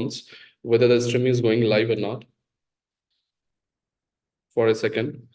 response whether the stream is going live or not for a second.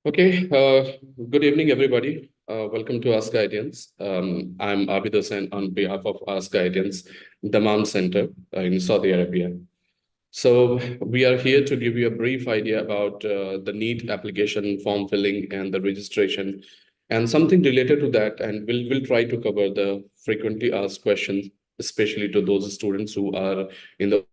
Okay, good evening, everybody. Welcome to askIItians. I'm Abid Hussain on behalf of askIItians, Dammam Center in Saudi Arabia. So we are here to give you a brief idea about the NEET application form filling and the registration and something related to that. And we'll try to cover the frequently asked questions, especially to those students who are in the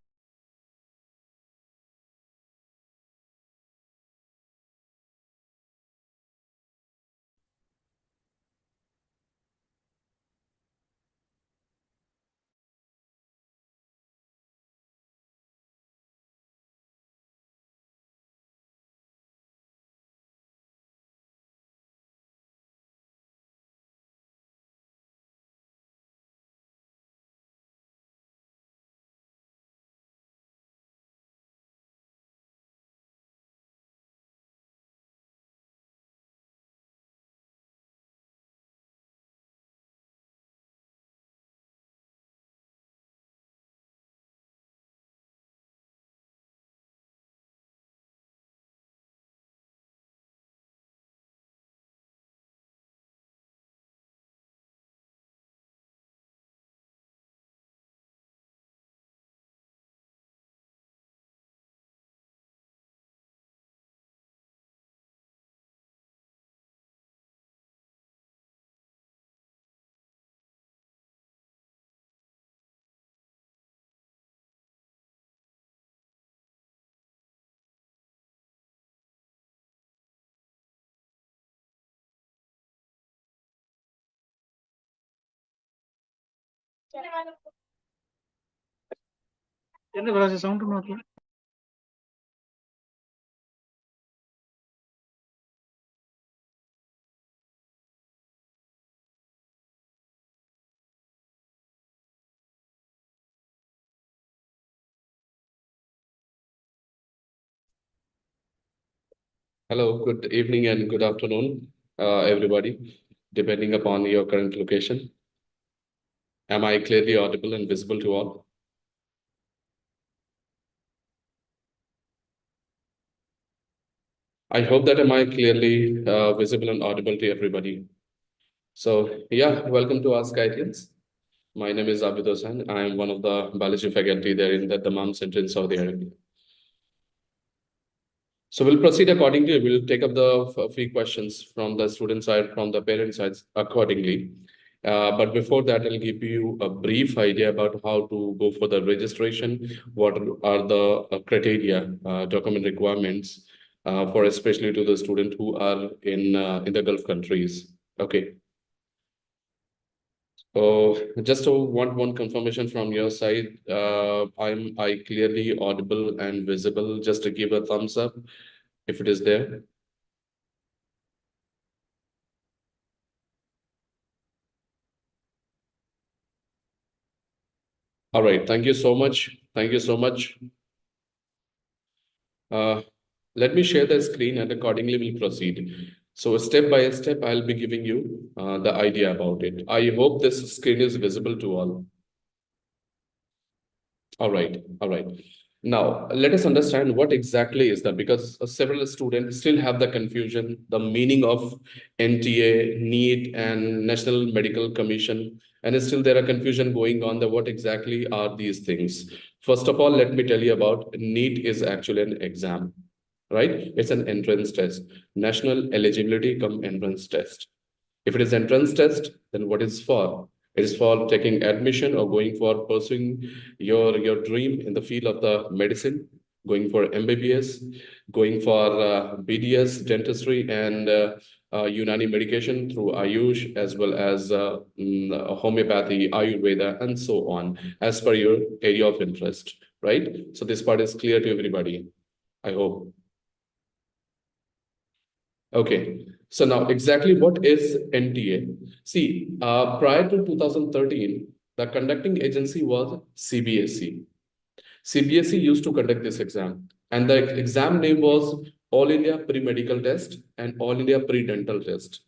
Hello, good evening and good afternoon, everybody, depending upon your current location. Am I clearly audible and visible to all? I hope that am I clearly visible and audible to everybody. So yeah, welcome to askIItians. My name is Abid Hossain. I am one of the biology faculty there in the Dammam Center in Saudi Arabia. So we'll proceed accordingly. We'll take up the few questions from the student side, from the parent sides accordingly. But before that, I'll give you a brief idea about how to go for the registration, what are the criteria, document requirements for especially to the student who are in the Gulf countries. Okay. Oh, just want one confirmation from your side. I clearly audible and visible. Just to give a thumbs up if it is there. All right. Thank you so much. Thank you so much. Uh, Let me share the screen and accordingly we'll proceed. So step by step, I'll be giving you the idea about it. I hope this screen is visible to all. All right, all right. Now, let us understand what exactly is that because several students still have the confusion, the meaning of NTA, NEET, and National Medical Commission, and still there are confusion going on that what exactly are these things. First of all, let me tell you about NEET is actually an exam, right? It's an entrance test, National Eligibility Come Entrance Test. If it is entrance test, then what is for? It is for taking admission or going for pursuing your dream in the field of the medicine, going for MBBS, going for BDS, dentistry, and Unani medication through Ayush, as well as homeopathy, Ayurveda, and so on, as per your area of interest, right? So this part is clear to everybody, I hope. Okay. So now exactly what is NTA? See, prior to 2013, the conducting agency was CBSE. CBSE used to conduct this exam, and the exam name was All India Pre-Medical Test and All India Pre-Dental Test.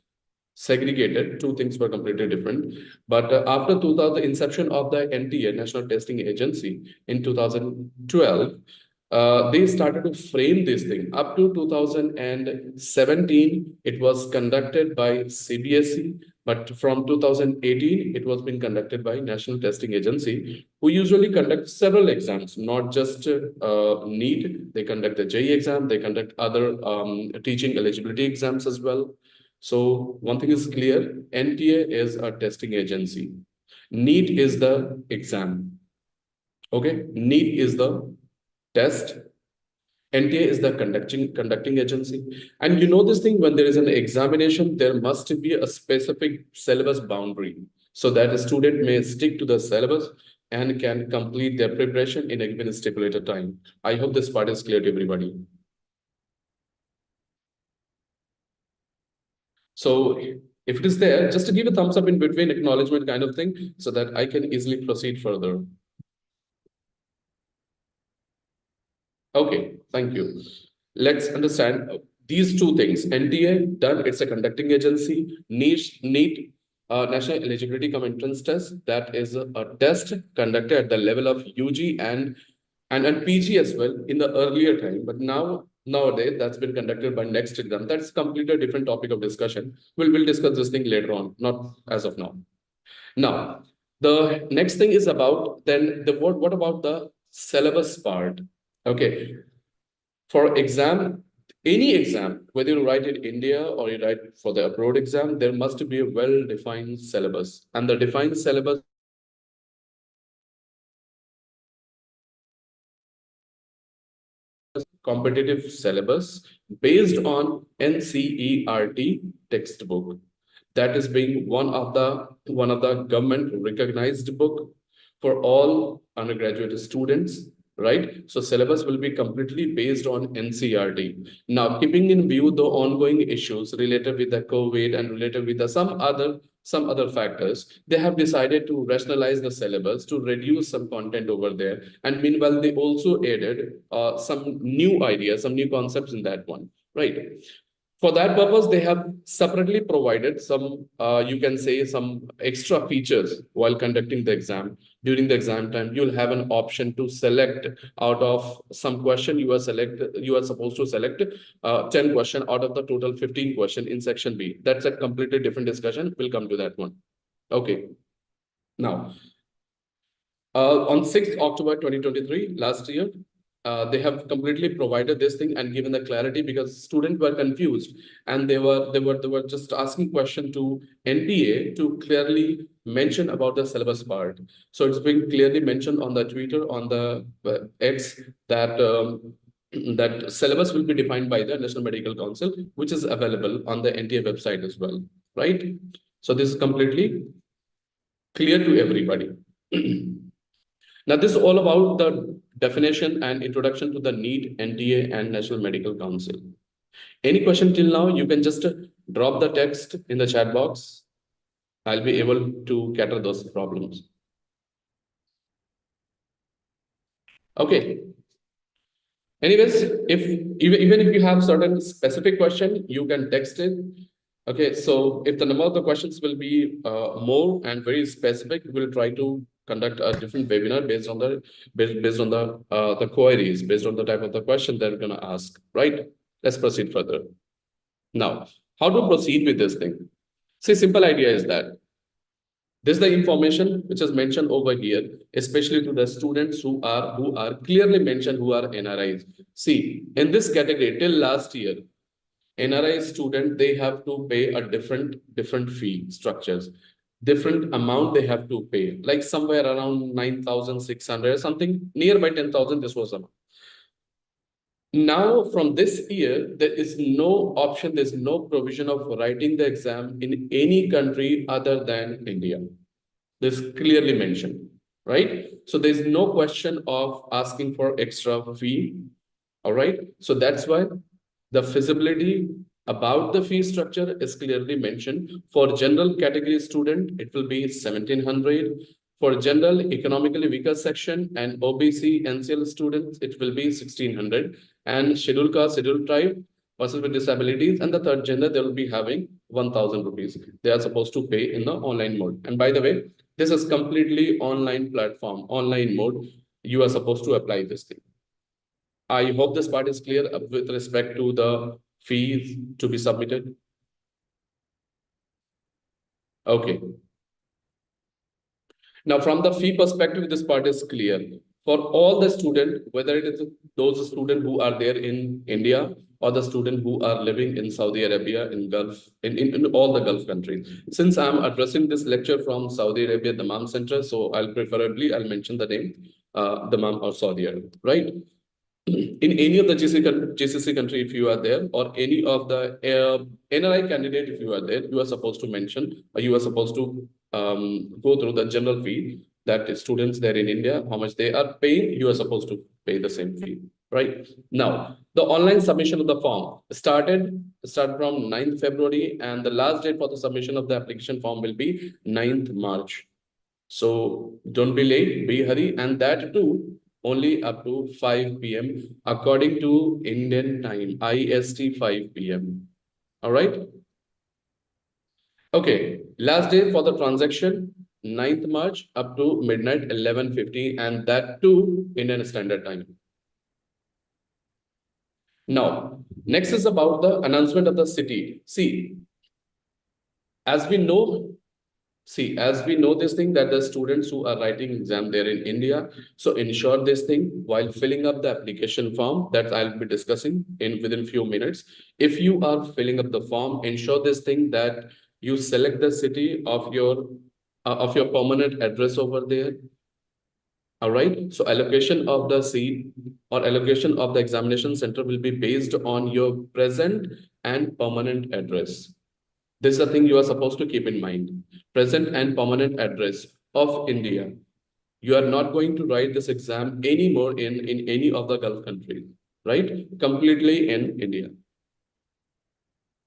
Segregated, two things were completely different. But after 2000, the inception of the NTA, National Testing Agency, in 2012, they started to frame this thing. Up to 2017, it was conducted by CBSE, but from 2018, it was being conducted by National Testing Agency, who usually conduct several exams, not just NEET. They conduct the JEE exam, they conduct other teaching eligibility exams as well. So one thing is clear, NTA is a testing agency. NEET is the exam. Okay, NEET is the test. NTA is the conducting agency. And you know this thing, when there is an examination, there must be a specific syllabus boundary so that a student may stick to the syllabus and can complete their preparation in a given stipulated time. I hope this part is clear to everybody. So if it is there, just to give a thumbs up in between acknowledgement kind of thing so that I can easily proceed further. Okay, thank you. Let's understand these two things. NTA, done, it's a conducting agency. NEET, National Eligibility Come Entrance Test, that is a test conducted at the level of UG and PG as well in the earlier time. But nowadays, that's been conducted by next exam. That's completely a different topic of discussion. We'll discuss this thing later on, not as of now. Now, the next thing is about then the what about the syllabus part? Okay, for exam, any exam, whether you write in India or you write for the abroad exam, there must be a well-defined syllabus. And the defined syllabus competitive syllabus based on NCERT textbook. That is being one of the government recognized book for all undergraduate students, right? So syllabus will be completely based on NCERT. Now, keeping in view the ongoing issues related with the COVID and related with the some other factors, they have decided to rationalize the syllabus to reduce some content over there. And meanwhile, they also added some new ideas, some new concepts in that one, right? For that purpose, they have separately provided some, you can say, some extra features while conducting the exam. During the exam time, you'll have an option to select out of some question you are supposed to select 10 question out of the total 15 question in section B. That's a completely different discussion. We'll come to that one. Okay. Now, on 6th October 2023, last year, they have completely provided this thing and given the clarity because students were confused and they were just asking question to NTA to clearly mention about the syllabus part. So it's been clearly mentioned on the Twitter, on the X, that that syllabus will be defined by the National Medical Council, which is available on the NTA website as well, right? So this is completely Clear to everybody. Now, this is all about the definition and introduction to the NEET, NTA, and National Medical Council. Any question till now, you can just drop the text in the chat box. I'll be able to cater those problems. Okay. Anyways, if even if you have certain specific question, you can text it. Okay, so if the number of the questions will be more and very specific, we'll try to conduct a different webinar based on the queries, based on the type of the question they're gonna ask. Right? Let's proceed further. Now, how to proceed with this thing? See, simple idea is that this is the information which is mentioned over here, especially to the students who are clearly mentioned who are NRIs. See, in this category, till last year, NRI student, they have to pay a different fee structures, different amount they have to pay, like somewhere around 9,600, something nearby 10,000. This was amount. Now, from this year, there is no option, there's no provision of writing the exam in any country other than India. This clearly mentioned, right? So there's no question of asking for extra fee. All right. So that's why the feasibility about the fee structure is clearly mentioned. For general category student, it will be 1,700. For general economically weaker section and OBC NCL students, it will be 1,600. And scheduled caste, scheduled tribe, persons with disabilities, and the third gender, they will be having 1,000 rupees. They are supposed to pay in the online mode. And by the way, this is completely online platform, online mode. You are supposed to apply this thing. I hope this part is clear with respect to the fees to be submitted. Okay. Now, from the fee perspective, this part is clear. For all the student, whether it is those students who are there in India or the student who are living in Saudi Arabia, in Gulf, in all the Gulf countries. Since I'm addressing this lecture from Saudi Arabia, the Dammam Center, so I'll mention the name, Dammam or Saudi Arabia, right? In any of the GCC country, if you are there, or any of the NRI candidate, if you are there, you are supposed to mention, or you are supposed to go through the general fee that students there in India, how much they are paying, you are supposed to pay the same fee, right? Now, the online submission of the form started from 9th February, and the last date for the submission of the application form will be 9th March. So don't be late, be hurry, and that too only up to 5 p.m. according to Indian time, IST 5 p.m. All right. Okay, last day for the transaction, 9th March up to midnight 11:50, and that too Indian Standard Time. Now, next is about the announcement of the city. See, as we know, this thing that the students who are writing exam there in India, so ensure this thing while filling up the application form that I'll be discussing within few minutes. If you are filling up the form, ensure this thing that you select the city of your permanent address over there. All right. So allocation of the seat or allocation of the examination center will be based on your present and permanent address. This is the thing you are supposed to keep in mind. Present and permanent address of India. You are not going to write this exam anymore in any of the Gulf countries, right? Completely in India.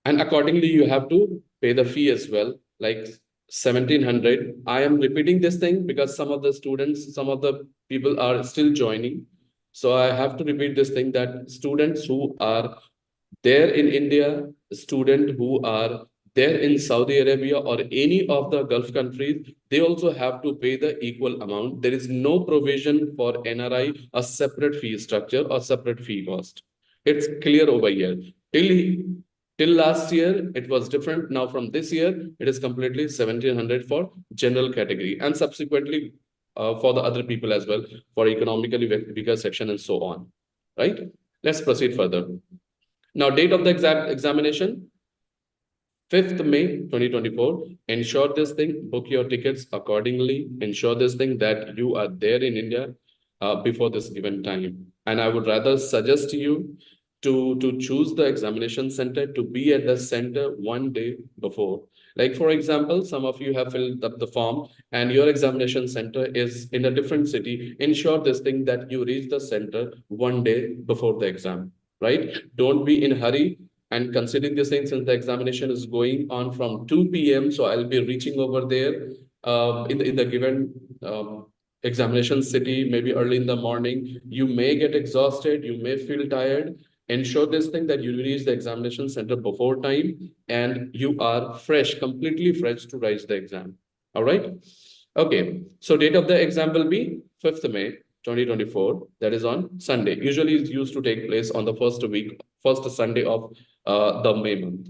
And accordingly, you have to pay the fee as well, like 1,700. I am repeating this thing because some of the students, some of the people are still joining. So I have to repeat this thing that students who are there in India, students who are there in Saudi Arabia or any of the Gulf countries, they also have to pay the equal amount. There is no provision for NRI, a separate fee structure or separate fee cost. It's clear over here. Till last year, it was different. Now from this year, it is completely 1,700 for general category and subsequently for the other people as well, for economically weaker section and so on, right? Let's proceed further. Now, date of the examination, 5th May 2024. Ensure this thing, book your tickets accordingly. Ensure this thing that you are there in India before this given time. And I would rather suggest to you to choose the examination center, to be at the center one day before. Like for example, some of you have filled up the form and your examination center is in a different city. Ensure this thing that you reach the center one day before the exam, right? Don't be in a hurry. And considering this thing, since the examination is going on from 2 p.m., so I'll be reaching over there in the given examination city, maybe early in the morning. You may get exhausted, you may feel tired. Ensure this thing that you reach the examination center before time and you are fresh, completely fresh to write the exam. All right. Okay. So date of the exam will be 5th May 2024. That is on Sunday. Usually it's used to take place on the first Sunday of the May month.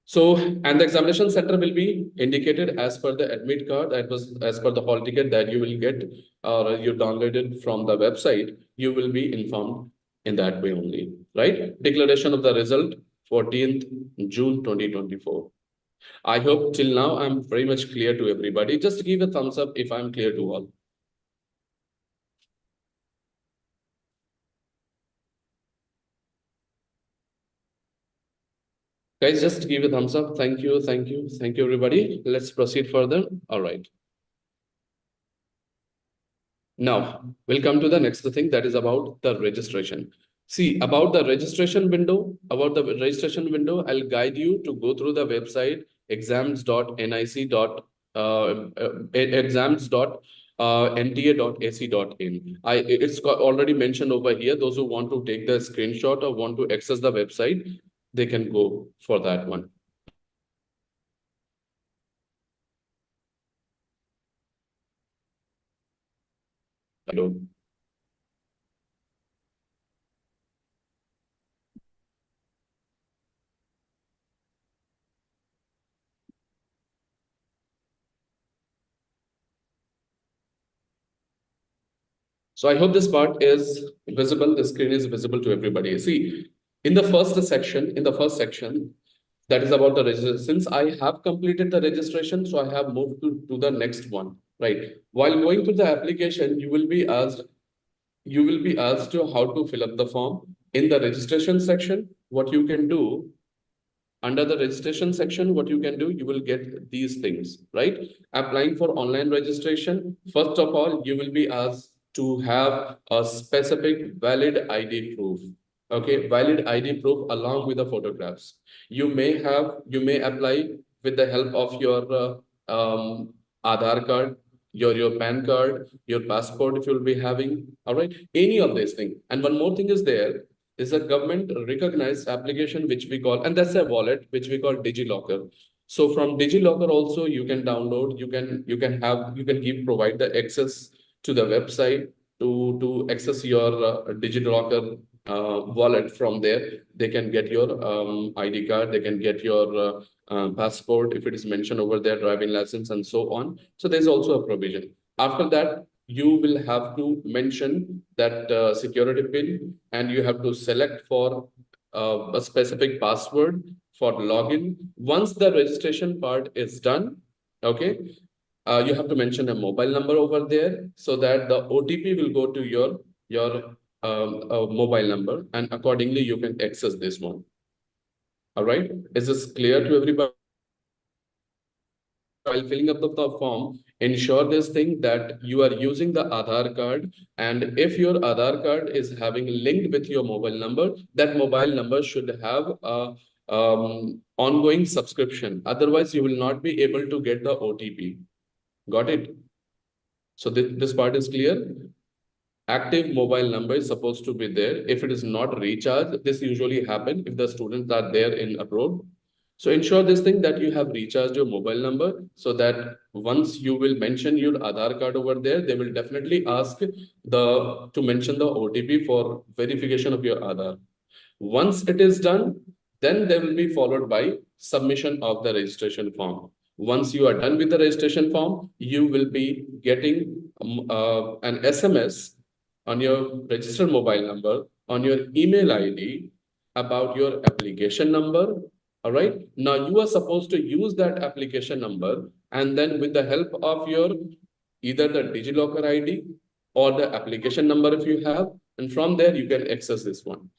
So, and the examination center will be indicated as per the admit card, that was as per the hall ticket that you will get or you downloaded from the website. You will be informed in that way only, right? Declaration of the result, 14th June 2024. I hope till now I'm very much clear to everybody. Just give a thumbs up if I'm clear to all. Guys, just give a thumbs up. Thank you, thank you, thank you, everybody. Let's proceed further. All right. Now, we'll come to the next thing, that is about the registration. See, about the registration window, I'll guide you to go through the website exams.nta.ac.in. It's already mentioned over here. Those who want to take the screenshot or want to access the website, they can go for that one. Hello. So I hope this part is visible. The screen is visible to everybody. See, in the first section, that is about the registration. Since I have completed the registration, so I have moved to the next one, right? While going to the application, you will be asked to how to fill up the form. In the registration section, what you can do, under the registration section, what you can do, you will get these things, right? Applying for online registration. First of all, you will be asked to have a specific valid ID proof. Okay, valid ID proof along with the photographs. You may apply with the help of your Aadhaar card, your PAN card, your passport if you'll be having, all right, any of these things. And one more thing is there, is a government recognized application which we call, and that's a wallet which we call DigiLocker. So from DigiLocker also you can download, you can provide the access to the website to access your DigiLocker wallet. From there they can get your ID card, they can get your passport if it is mentioned over there, driving license and so on. So there's also a provision. After that, you will have to mention that security pin and you have to select for a specific password for login. Once the registration part is done, okay, you have to mention a mobile number over there so that the OTP will go to your mobile number, and accordingly you can access this one. All right, is this clear to everybody? While filling up the form, ensure this thing that you are using the Aadhaar card, and if your Aadhaar card is having linked with your mobile number, that mobile number should have a ongoing subscription. Otherwise, you will not be able to get the OTP. Got it? So this part is clear. Active mobile number is supposed to be there. If it is not recharged, this usually happens if the students are there in abroad. So ensure this thing that you have recharged your mobile number so that once you will mention your Aadhaar card over there, they will definitely ask to mention the OTP for verification of your Aadhaar. Once it is done, then they will be followed by submission of the registration form. Once you are done with the registration form, you will be getting an SMS on your registered mobile number, on your email ID about your application number. All right. Now you are supposed to use that application number, and then with the help of your either the DigiLocker ID or the application number if you have, And from there, you can access this one.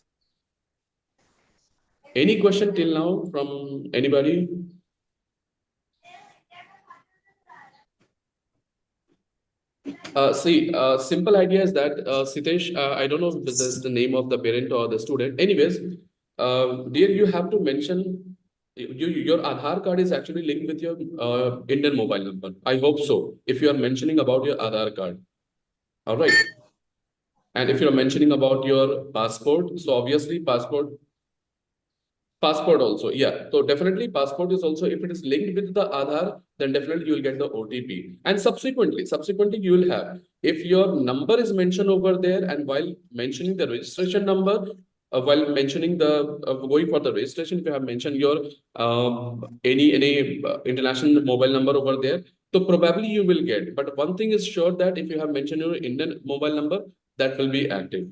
Any question till now from anybody? Simple idea is that, Sitesh, I don't know if this is the name of the parent or the student. Anyways, dear, you have to mention your Aadhaar card is actually linked with your Indian mobile number. I hope so. If you are mentioning about your Aadhaar card, all right. And if you're mentioning about your passport, so obviously passport also, yeah. So definitely passport is also, if it is linked with the Aadhaar, then definitely you will get the OTP. And subsequently you will have, if your number is mentioned over there, and while mentioning the registration number, while mentioning the going for the registration, if you have mentioned your any international mobile number over there, so probably you will get. But one thing is sure, that if you have mentioned your Indian mobile number, that will be active.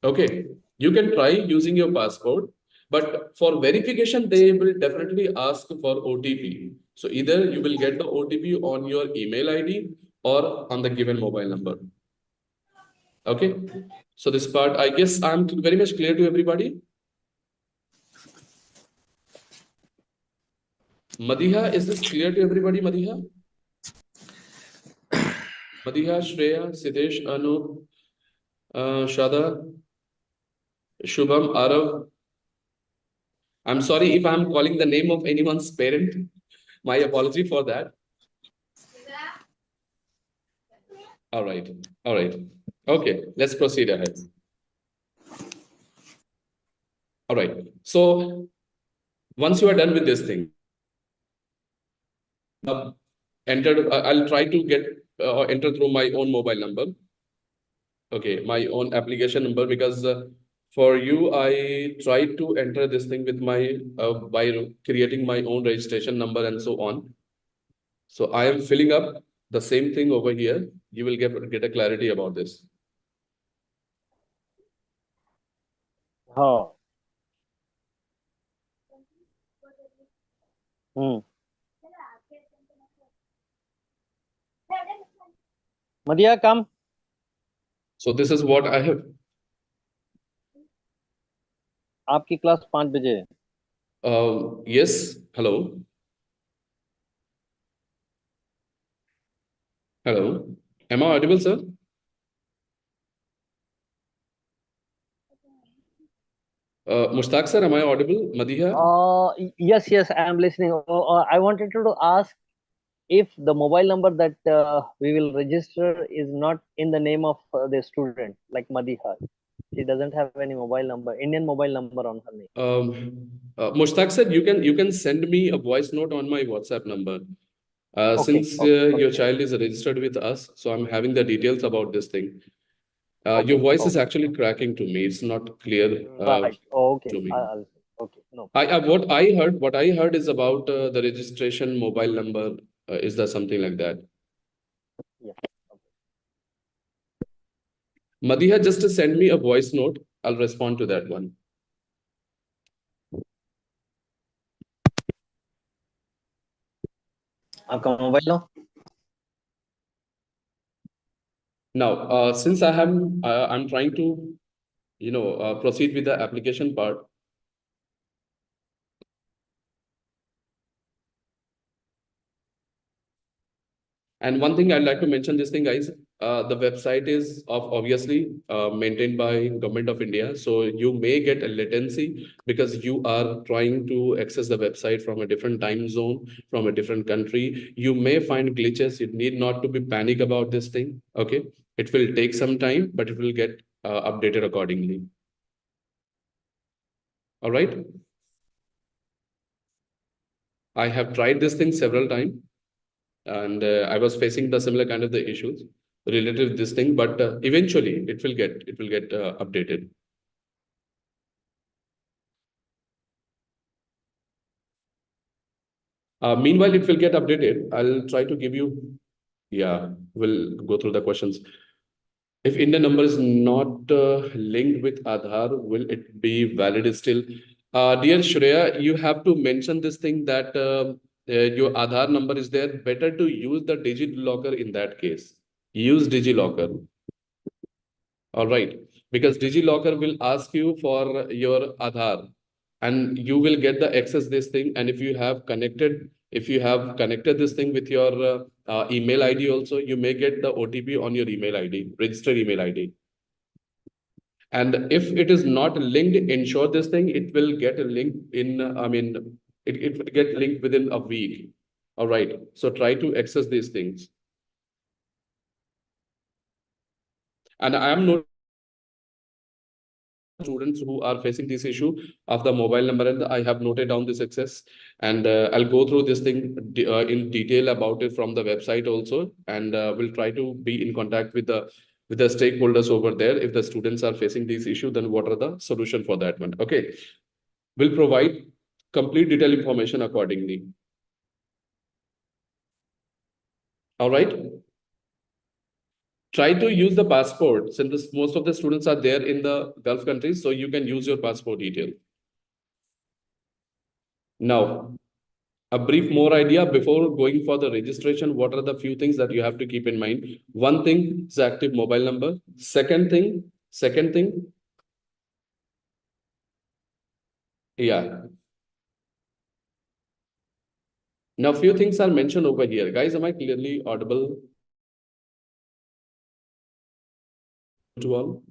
Okay, you can try using your passport, but for verification, they will definitely ask for OTP. So either you will get the OTP on your email ID or on the given mobile number. Okay, so this part, I guess I'm very much clear to everybody. Madiha, is this clear to everybody, Madiha? Madiha, Shreya, Siddesh, Anup, Shada, Shubham, Arav. I'm sorry if I'm calling the name of anyone's parent. My apology for that. All right. All right. Okay, let's proceed ahead. All right. So once you are done with this thing, entered, I'll try to get enter through my own mobile number. Okay, my own application number, because for you, I tried to enter this thing with my by creating my own registration number and so on. So I am filling up the same thing over here. You will get a clarity about this. हाँ. Madhya, come. So this is what I have. आपकी class 5 बजे है. Yes. Hello. Hello. Am I audible, sir? Mushtaq sir, am I audible? Madiha? Yes, I am listening. I wanted to ask if the mobile number that we will register is not in the name of the student, like Madhiha. She doesn't have any mobile number, Indian mobile number on her name. Mushtaq sir, you can send me a voice note on my WhatsApp number. Okay, Since okay, your okay. child is registered with us, so I'm having the details about this thing. Your Okay, voice is okay. actually cracking to me. It's not clear Right. Okay. to me. Okay. No. What I heard is about the registration mobile number. Is there something like that? Yeah. Madiha, just to send me a voice note. I'll respond to that one. आपका mobile low. Now, since I'm trying to, proceed with the application part. And one thing I'd like to mention this thing, guys, the website is obviously maintained by Government of India. So you may get a latency because you are trying to access the website from a different time zone, from a different country. You may find glitches. You need not to be panic about this thing. Okay. It will take some time, but it will get updated accordingly. All right. I have tried this thing several times, and I was facing the similar kind of the issues related to this thing, but eventually it will get updated. Meanwhile, it will get updated. I'll try to give you. Yeah, we'll go through the questions. If Indian number is not linked with Aadhaar, will it be valid still? Dear Shreya, you have to mention this thing that your Aadhaar number is there. Better to use the DigiLocker in that case. Use DigiLocker. All right. Because DigiLocker will ask you for your Aadhaar and you will get the access this thing. And if you have connected this thing with your email ID also, you may get the OTP on your email ID, registered email ID. And if it is not linked, ensure this thing, it will get a link in, it will get linked within a week. All right. So try to access these things. And I am not students who are facing this issue of the mobile number, and I have noted down this access, and I'll go through this thing in detail about it from the website also, and we'll try to be in contact with the stakeholders over there. If the students are facing this issue, then what are the solution for that one? Okay, we'll provide complete detailed information accordingly. All right. Try to use the passport since most of the students are there in the Gulf countries, so you can use your passport detail. Now, a brief more idea before going for the registration. What are the few things that you have to keep in mind? One thing is active mobile number. Second thing, yeah. Now, few things are mentioned over here. Guys, am I clearly audible to all?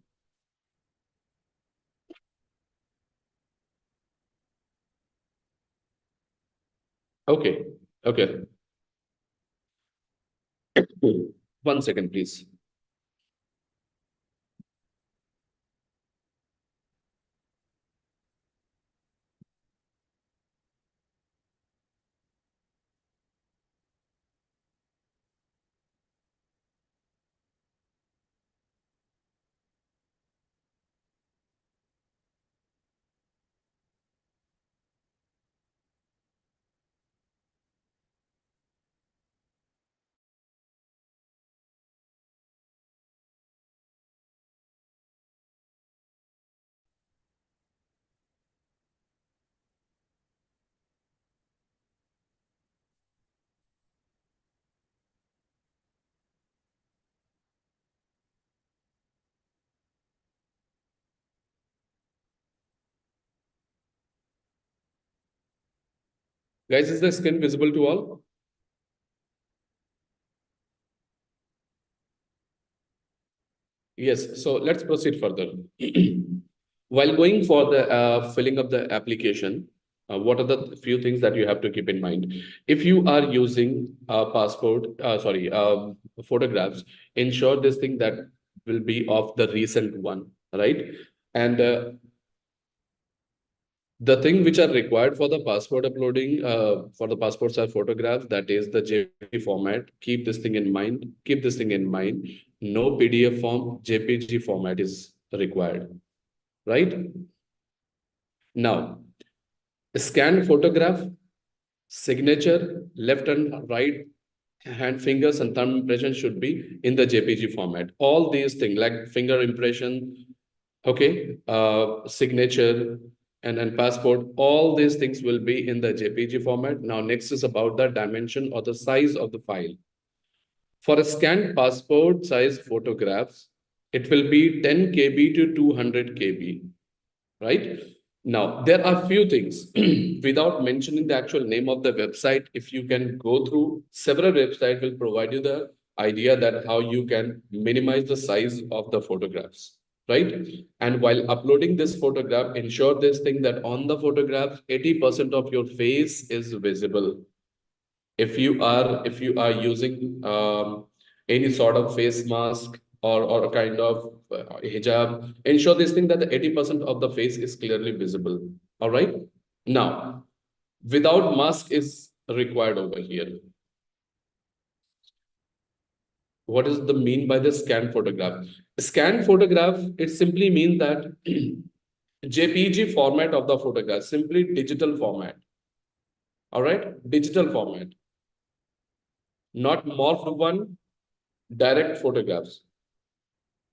Okay, okay. 1 second, please. Guys, is the screen visible to all? Yes, so let's proceed further. While going for the filling of the application, what are the few things that you have to keep in mind? If you are using photographs, ensure this thing that will be of the recent one, right? And the thing which are required for the passport uploading, for the passports are photographs, that is the JPG format. Keep this thing in mind. Keep this thing in mind. No PDF form, JPG format is required, right? Now, scan photograph, signature, left and right hand fingers and thumb impression should be in the JPG format. All these things like finger impression, okay, signature and passport, all these things will be in the JPG format. Now, next is about the dimension or the size of the file. For a scanned passport size photographs, it will be 10 KB to 200 KB, right? Now, there are few things without mentioning the actual name of the website. If you can go through several websites will provide you the idea that how you can minimize the size of the photographs, right? And while uploading this photograph, ensure this thing that on the photograph, 80% of your face is visible. If you are using any sort of face mask or a kind of hijab, ensure this thing that the 80% of the face is clearly visible. All right. Now, without mask is required over here. What is the mean by the scan photograph? Scan photograph, it simply means that JPG format of the photograph, simply digital format. All right, digital format, not morphed one, direct photographs.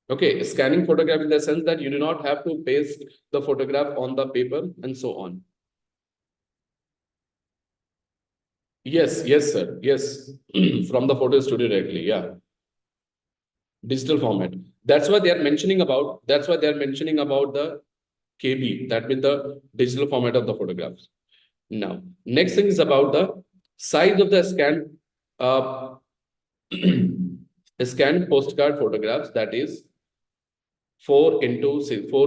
Okay, scanning photograph in the sense that you do not have to paste the photograph on the paper and so on. Yes, yes, sir. Yes, from the photo studio directly. Yeah. Digital format. That's why they are mentioning about. That's why they are mentioning about the KB. That means the digital format of the photographs. Now, next thing is about the size of the uh, scanned postcard photographs. That is 4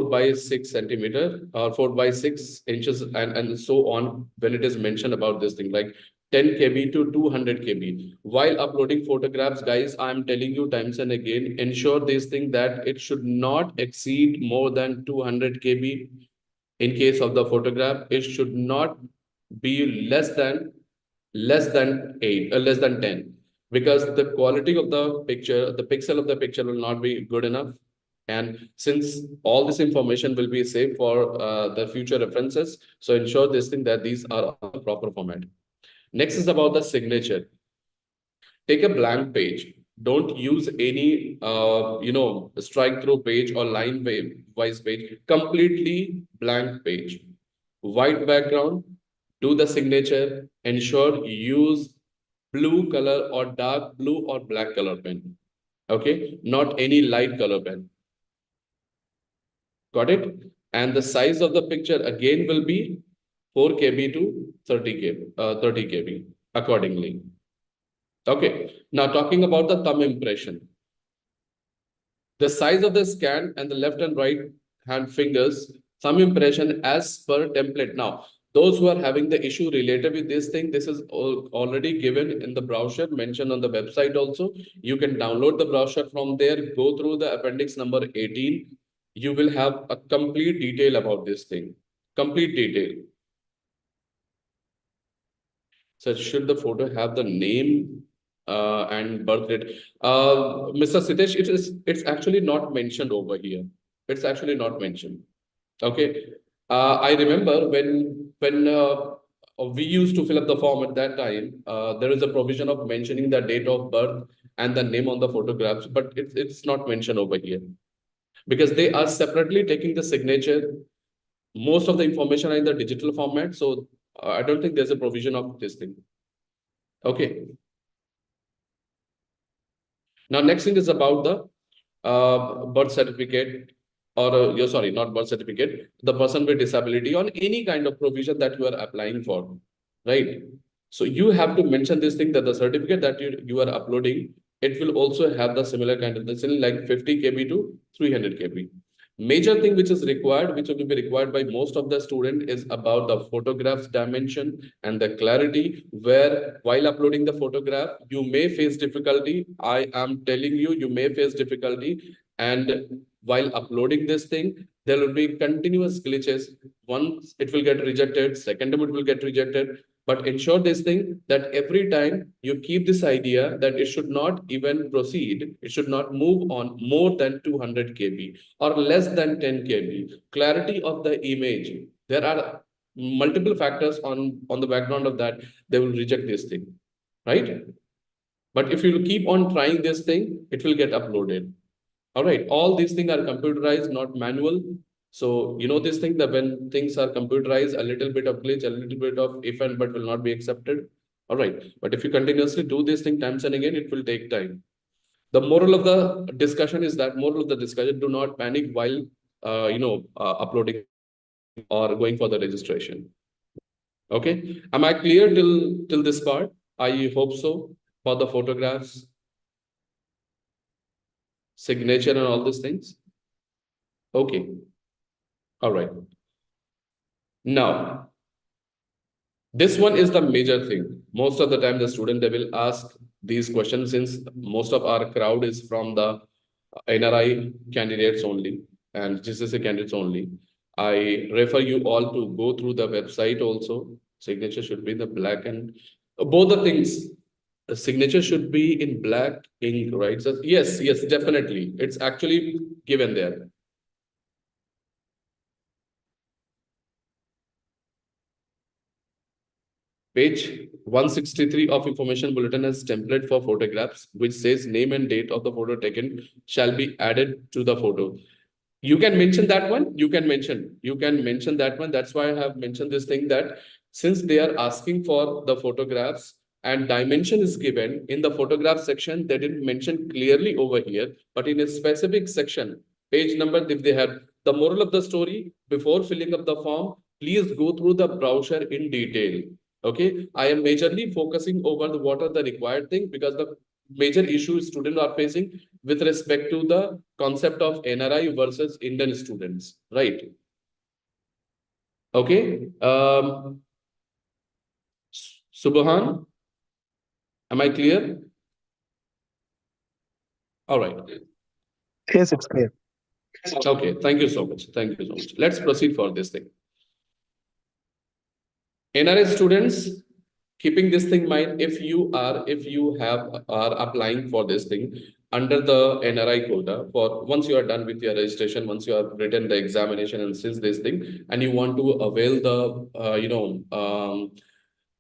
by 6 centimeter or 4 by 6 inches and so on when it is mentioned about this thing like 10 KB to 200 KB. While uploading photographs, guys, I'm telling you times and again, ensure this thing that it should not exceed more than 200 KB. In case of the photograph, it should not be less than 10, because the quality of the picture, the pixel of the picture will not be good enough. And since all this information will be saved for the future references, so ensure this thing that these are on the proper format. Next is about the signature. Take a blank page. Don't use any, strike through page or line wise page. Completely blank page. White background. Do the signature. Ensure use blue color or dark blue or black color pen. Okay, not any light color pen. Got it? And the size of the picture again will be 4 KB to 30 KB accordingly. Okay, now talking about the thumb impression. The size of the scan and the left and right hand fingers, thumb impression as per template. Now, those who are having the issue related with this thing, this is already given in the brochure, mentioned on the website also. You can download the brochure from there, go through the appendix number 18. You will have a complete detail about this thing. Complete detail. So should the photo have the name and birth date? Mr. Sitesh, it's actually not mentioned over here. It's actually not mentioned. Okay. I remember when we used to fill up the form at that time, there is a provision of mentioning the date of birth and the name on the photographs, but it's not mentioned over here because they are separately taking the signature. Most of the information are in the digital format, so I don't think there's a provision of this thing. Okay. Now, next thing is about the birth certificate, or you're sorry, not birth certificate, the person with disability on any kind of provision that you are applying for, right? So you have to mention this thing that the certificate that you are uploading, it will also have the similar kind of this like 50 KB to 300 KB. Major thing which is required, which will be required by most of the student, is about the photograph's dimension and the clarity, where while uploading the photograph, you may face difficulty. I am telling you, you may face difficulty. And while uploading this thing, there will be continuous glitches. Once it will get rejected, second time it will get rejected. But ensure this thing that every time you keep this idea that it should not even proceed, it should not move on more than 200 KB or less than 10 KB. Clarity of the image. There are multiple factors on the background of that. They will reject this thing, right? But if you keep on trying this thing, it will get uploaded. All right. All these things are computerized, not manual. So you know this thing that when things are computerized, a little bit of glitch, a little bit of if and but will not be accepted. All right. But if you continuously do this thing times and again, it will take time. The moral of the discussion is that moral of the discussion: do not panic while uploading or going for the registration. Okay. Am I clear till this part? I hope so. For the photographs, signature, and all these things. Okay. All right. Now, this one is the major thing. Most of the time, the student, they will ask these questions since most of our crowd is from the NRI candidates only and GCC candidates only. I refer you all to go through the website also. Signature should be in the black and both the things. The signature should be in black ink, right? So yes, yes, definitely. It's actually given there. Page 163 of information bulletin has template for photographs, which says name and date of the photo taken shall be added to the photo. You can mention that one. You can mention that one. That's why I have mentioned this thing that since they are asking for the photographs and dimension is given in the photograph section. They didn't mention clearly over here, but in a specific section, page number, if they have the moral of the story, before filling up the form, please go through the brochure in detail. Okay, I am majorly focusing over the what are the required thing, because the major issue students are facing with respect to the concept of NRI versus Indian students, right? Okay. Subhan, am I clear? All right. Yes, it's clear. Okay. Thank you so much. Thank you so much. Let's proceed for this thing. NRI students, keeping this thing in mind, if you are applying for this thing under the NRI quota, for once you are done with your registration, once you have written the examination and since this thing, and you want to avail the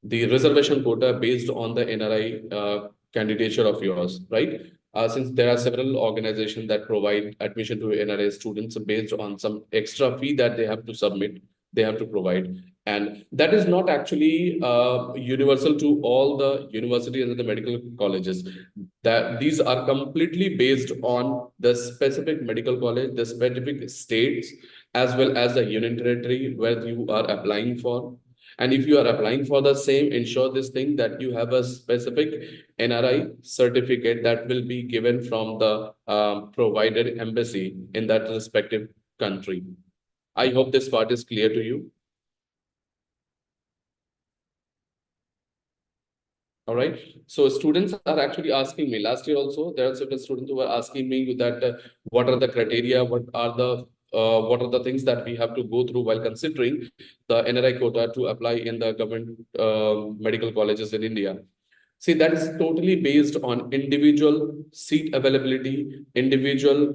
the reservation quota based on the NRI candidature of yours, right? Since there are several organizations that provide admission to NRI students based on some extra fee that they have to submit, they have to provide. And that is not actually universal to all the universities and the medical colleges. That these are completely based on the specific medical college, the specific states, as well as the union territory where you are applying for. And if you are applying for the same, ensure this thing that you have a specific NRI certificate that will be given from the provided embassy in that respective country. I hope this part is clear to you. All right. So students are actually asking me, last year also, there are several students who were asking me that what are the criteria, what are the things that we have to go through while considering the NRI quota to apply in the government medical colleges in India. See, that is totally based on individual seat availability, individual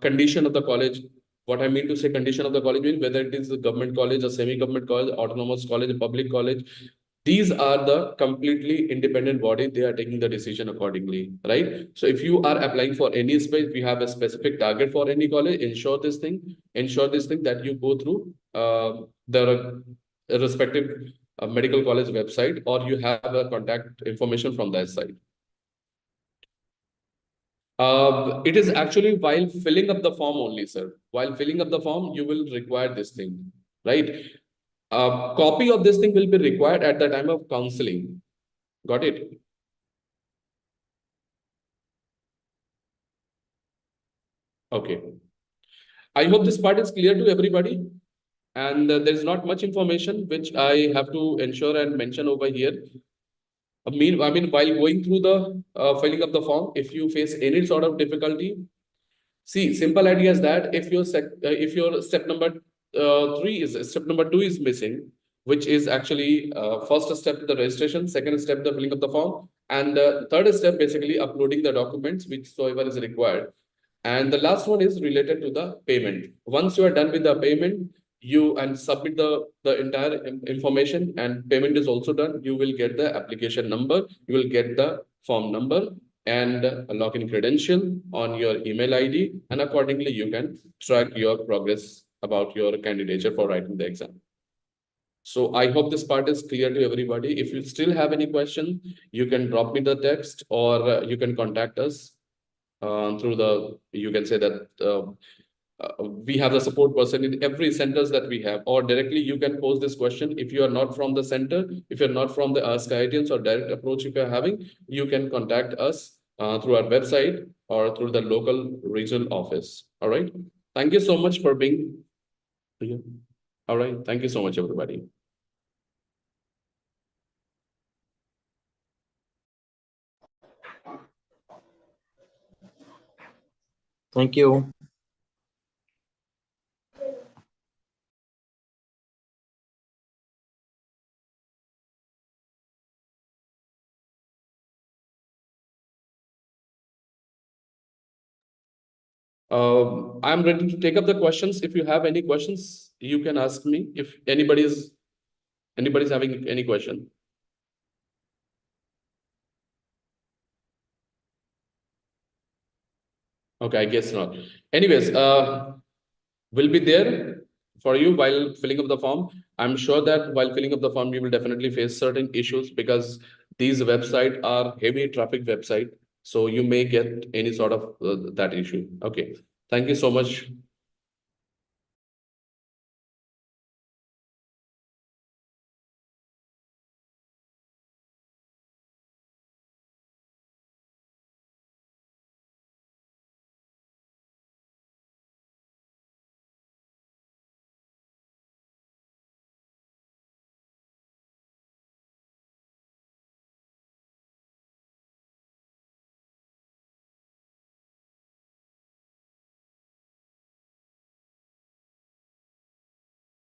condition of the college. What I mean to say condition of the college means whether it is a government college, a semi-government college, autonomous college, a public college. These are the completely independent body. They are taking the decision accordingly, right? So if you are applying for any space, we have a specific target for any college. Ensure this thing that you go through the respective medical college website, or you have a contact information from that site. It is actually while filling up the form only, sir. While filling up the form, you will require this thing, right? A copy of this thing will be required at the time of counseling. Got it? Okay. I hope this part is clear to everybody. And there's not much information which I have to ensure and mention over here. I mean, while going through the filling up the form, if you face any sort of difficulty, see, simple idea is that if your step number step number 2 is missing, which is actually first step the registration, second step the filling of the form, and third step basically uploading the documents whichsoever is required. And the last one is related to the payment. Once you are done with the payment, you and submit the entire information and payment is also done, you will get the application number, you will get the form number and a login credential on your email ID, and accordingly you can track your progress about your candidature for writing the exam. So I hope this part is clear to everybody. If you still have any question, you can drop me the text, or you can contact us through the, you can say that we have the support person in every centers that we have, or directly you can pose this question. If you are not from the center, if you're not from the askIItians or direct approach if you're having, you can contact us through our website or through the local regional office. All right. Thank you so much for being here. All right. Thank you so much, everybody. Thank you. I'm ready to take up the questions. If you have any questions, you can ask me. If anybody's having any question. Okay, I guess not. Anyways, will be there for you while filling up the form. I'm sure that while filling up the form, you will definitely face certain issues, because These websites are heavy traffic website, so you may get any sort of that issue. Okay. Thank you so much